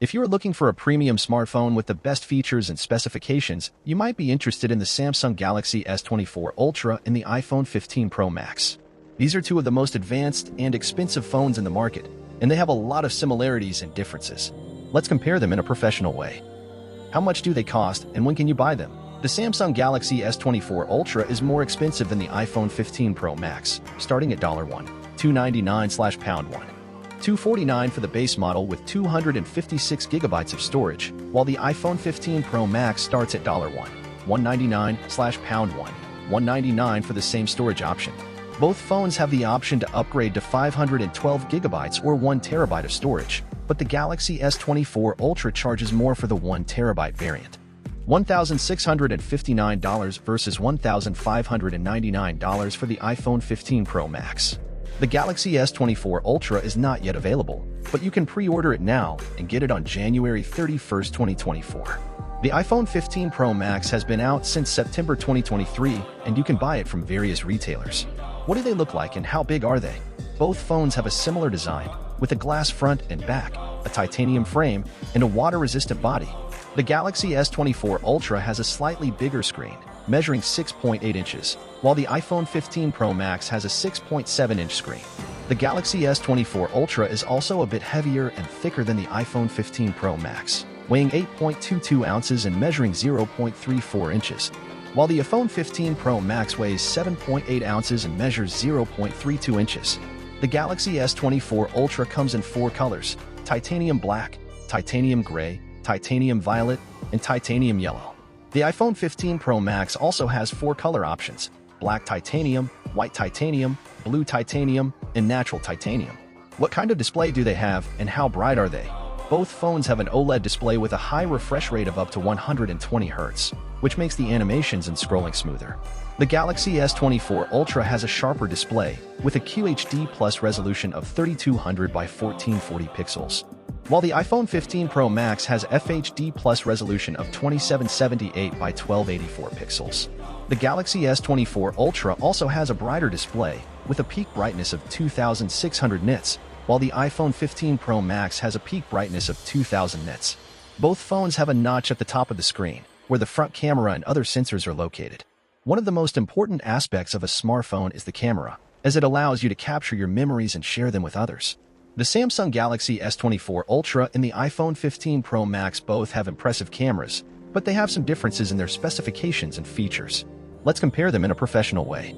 If you are looking for a premium smartphone with the best features and specifications, you might be interested in the Samsung Galaxy S24 Ultra and the iPhone 15 Pro Max. These are two of the most advanced and expensive phones in the market, and they have a lot of similarities and differences. Let's compare them in a professional way. How much do they cost, and when can you buy them? The Samsung Galaxy S24 Ultra is more expensive than the iPhone 15 Pro Max, starting at $1,299/pound $249 for the base model with 256 gigabytes of storage, while the iPhone 15 Pro Max starts at $199/pound $199 for the same storage option. Both phones have the option to upgrade to 512 gigabytes or 1 terabyte of storage, but the Galaxy S24 Ultra charges more for the 1 terabyte variant. $1,659 versus $1,599 for the iPhone 15 Pro Max. The Galaxy S24 Ultra is not yet available, but you can pre-order it now and get it on January 31, 2024. The iPhone 15 Pro Max has been out since September 2023, and you can buy it from various retailers. What do they look like and how big are they? Both phones have a similar design, with a glass front and back, a titanium frame, and a water-resistant body. The Galaxy S24 Ultra has a slightly bigger screen, measuring 6.8 inches, while the iPhone 15 Pro Max has a 6.7-inch screen. The Galaxy S24 Ultra is also a bit heavier and thicker than the iPhone 15 Pro Max, weighing 8.22 ounces and measuring 0.34 inches, while the iPhone 15 Pro Max weighs 7.8 ounces and measures 0.32 inches. The Galaxy S24 Ultra comes in 4 colors: titanium black, titanium gray, titanium violet, and titanium yellow. The iPhone 15 Pro Max also has 4 color options: black titanium, white titanium, blue titanium, and natural titanium. What kind of display do they have, and how bright are they? Both phones have an OLED display with a high refresh rate of up to 120 Hz, which makes the animations and scrolling smoother. The Galaxy S24 Ultra has a sharper display, with a QHD Plus resolution of 3200 by 1440 pixels, while the iPhone 15 Pro Max has FHD Plus resolution of 2778 by 1284 pixels. The Galaxy S24 Ultra also has a brighter display, with a peak brightness of 2600 nits, while the iPhone 15 Pro Max has a peak brightness of 2000 nits. Both phones have a notch at the top of the screen, where the front camera and other sensors are located. One of the most important aspects of a smartphone is the camera, as it allows you to capture your memories and share them with others. The Samsung Galaxy S24 Ultra and the iPhone 15 Pro Max both have impressive cameras, but they have some differences in their specifications and features. Let's compare them in a professional way.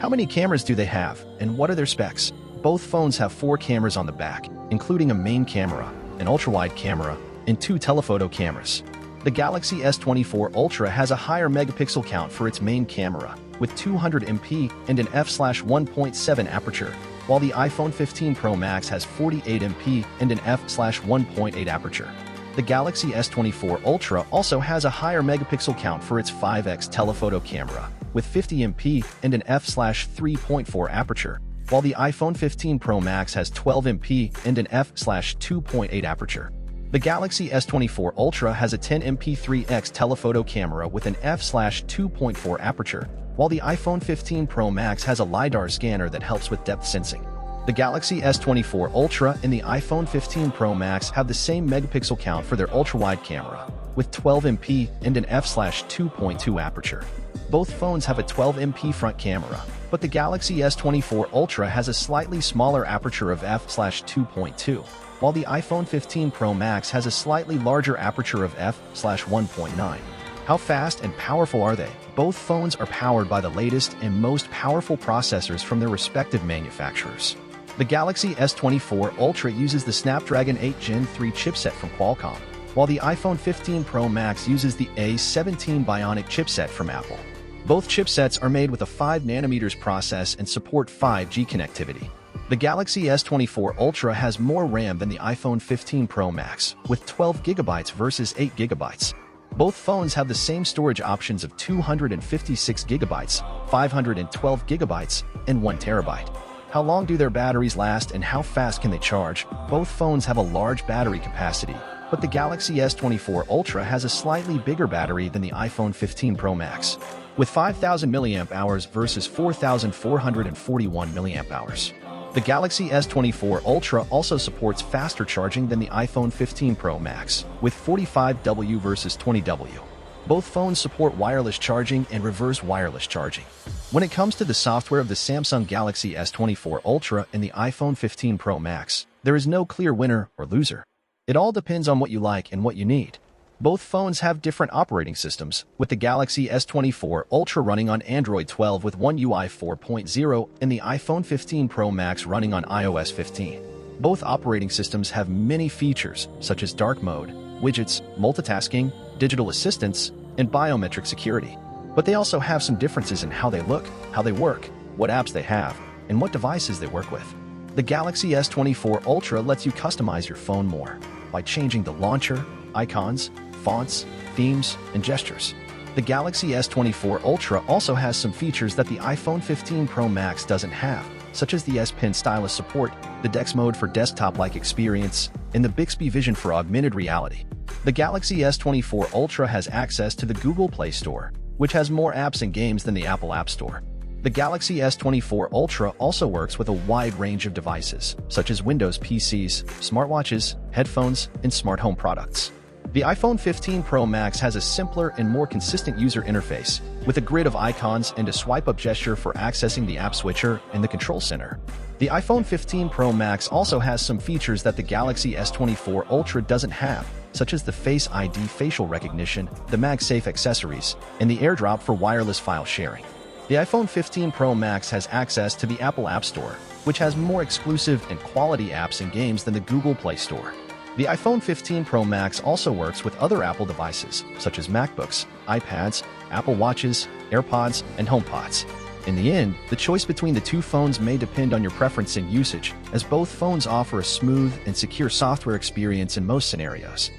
How many cameras do they have, and what are their specs? Both phones have 4 cameras on the back, including a main camera, an ultrawide camera, and 2 telephoto cameras. The Galaxy S24 Ultra has a higher megapixel count for its main camera, with 200 MP and an f/1.7 aperture, while the iPhone 15 Pro Max has 48 MP and an f/1.8 aperture. The Galaxy S24 Ultra also has a higher megapixel count for its 5x telephoto camera, with 50 MP and an f/3.4 aperture, while the iPhone 15 Pro Max has 12 MP and an f/2.8 aperture. The Galaxy S24 Ultra has a 10 MP 3x telephoto camera with an f/2.4 aperture, while the iPhone 15 Pro Max has a LiDAR scanner that helps with depth sensing. The Galaxy S24 Ultra and the iPhone 15 Pro Max have the same megapixel count for their ultrawide camera, with 12 MP and an f/2.2 aperture. Both phones have a 12 MP front camera, but the Galaxy S24 Ultra has a slightly smaller aperture of f/2.2, while the iPhone 15 Pro Max has a slightly larger aperture of f/1.9. How fast and powerful are they? Both phones are powered by the latest and most powerful processors from their respective manufacturers. The Galaxy S24 Ultra uses the Snapdragon 8 Gen 3 chipset from Qualcomm, while the iPhone 15 Pro Max uses the A17 Bionic chipset from Apple. Both chipsets are made with a 5nm process and support 5G connectivity. The Galaxy S24 Ultra has more RAM than the iPhone 15 Pro Max, with 12 GB versus 8 GB. Both phones have the same storage options of 256 GB, 512 GB, and 1 TB. How long do their batteries last and how fast can they charge? Both phones have a large battery capacity, but the Galaxy S24 Ultra has a slightly bigger battery than the iPhone 15 Pro Max, with 5,000 mAh versus 4,441 mAh. The Galaxy S24 Ultra also supports faster charging than the iPhone 15 Pro Max, with 45W versus 20W. Both phones support wireless charging and reverse wireless charging. When it comes to the software of the Samsung Galaxy S24 Ultra and the iPhone 15 Pro Max, there is no clear winner or loser. It all depends on what you like and what you need. Both phones have different operating systems, with the Galaxy S24 Ultra running on Android 12 with One UI 4.0 and the iPhone 15 Pro Max running on iOS 15. Both operating systems have many features, such as dark mode, widgets, multitasking, digital assistance, and biometric security. But they also have some differences in how they look, how they work, what apps they have, and what devices they work with. The Galaxy S24 Ultra lets you customize your phone more by changing the launcher, icons, fonts, themes, and gestures. The Galaxy S24 Ultra also has some features that the iPhone 15 Pro Max doesn't have, such as the S Pen stylus support, the DeX mode for desktop-like experience, and the Bixby Vision for augmented reality. The Galaxy S24 Ultra has access to the Google Play Store, which has more apps and games than the Apple App Store. The Galaxy S24 Ultra also works with a wide range of devices, such as Windows PCs, smartwatches, headphones, and smart home products. The iPhone 15 Pro Max has a simpler and more consistent user interface, with a grid of icons and a swipe-up gesture for accessing the app switcher and the control center. The iPhone 15 Pro Max also has some features that the Galaxy S24 Ultra doesn't have, such as the Face ID facial recognition, the MagSafe accessories, and the AirDrop for wireless file sharing. The iPhone 15 Pro Max has access to the Apple App Store, which has more exclusive and quality apps and games than the Google Play Store. The iPhone 15 Pro Max also works with other Apple devices, such as MacBooks, iPads, Apple Watches, AirPods, and HomePods. In the end, the choice between the two phones may depend on your preference and usage, as both phones offer a smooth and secure software experience in most scenarios.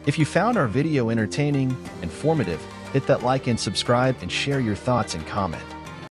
If you found our video entertaining, informative, hit that like and subscribe and share your thoughts and comment.